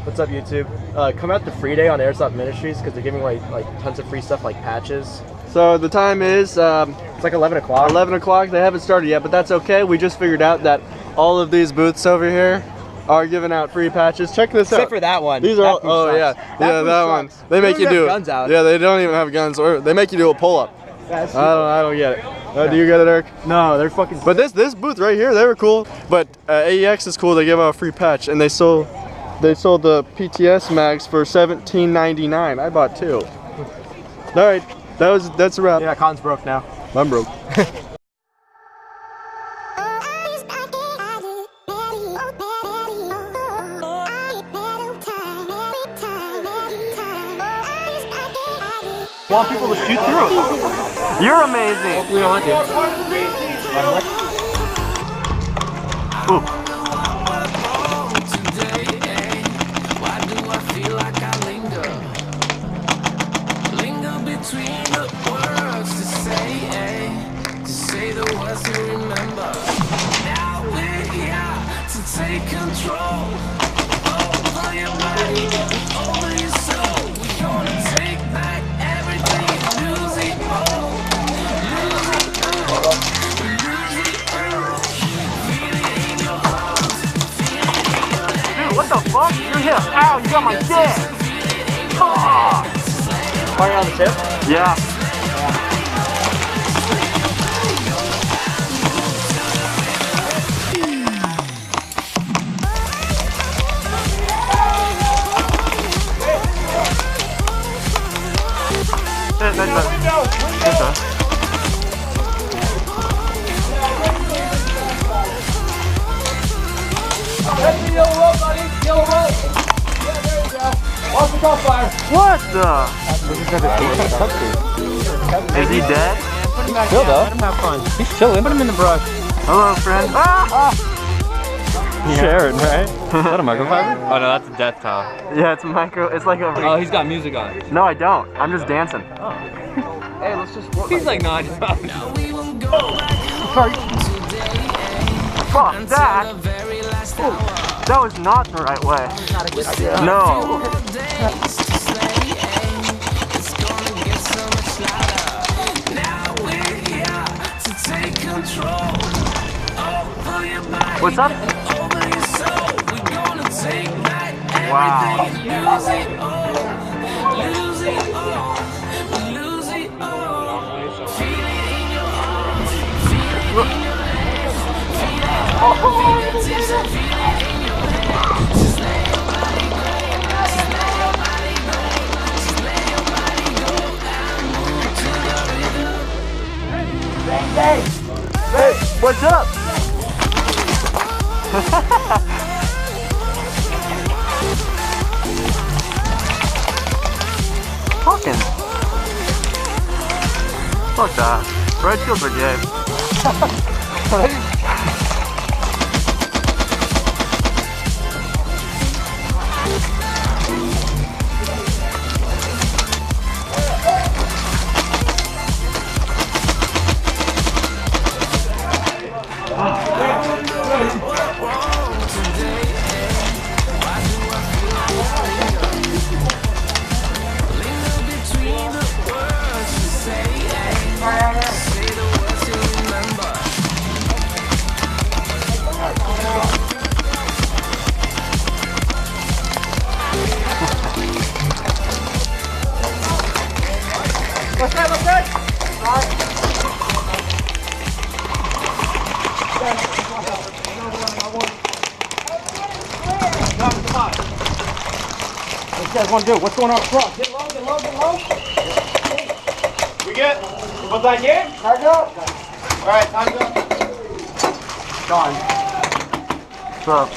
What's up, YouTube? Come out to Free Day on Airsoft Ministries because they're giving away like tons of free stuff like patches. So the time is it's like 11 o'clock. 11 o'clock. They haven't started yet, but that's okay. We just figured out that all of these booths over here are giving out free patches. Check this out. Except for that one. These are all, oh yeah, that one. They make you do guns out. Yeah, they don't even have guns, or they make you do a pull-up. Yeah, I don't get it. Do you get it, Eric? No, they're fucking. But this booth right here, they were cool. But AEX is cool. They give out a free patch, and they sold the PTS mags for $17.99. I bought 2. All right, that's a wrap. Yeah, Con's broke now. I'm broke. Want people to shoot through. You're amazing. We don't want to. Ooh. Between the words to say the words to remember. Now we're here to take control over your body, over your soul. We're gonna take back everything, lose it all, lose it all, lose it all. Feel it in your heart, feel it in your head. Dude, what the fuck? You're here. Ow, you got my dick. Firing on the tip? Yeah. What the? Is he dead? Chill though. Let him have fun. He's chilling. Put him in the brush. Hello, friend. Sharon, right? Is that a microfiber? Oh no, that's a death towel. Yeah, it's micro. It's like a. Oh, he's got music on. No, I don't. I'm just dancing. Oh. Hey, let's just work. He's like, no, I just. Sorry. Fuck that. Ooh, that was not the right way. No. What's up? Wow. Hey, what's up? Fucking. Fuck that. Red shields are gay. What's that? What you guys want to do? What's going on front? Get low, get low, get low. We good? Was that game? Time's up. All right, time's up. Gone. What's up?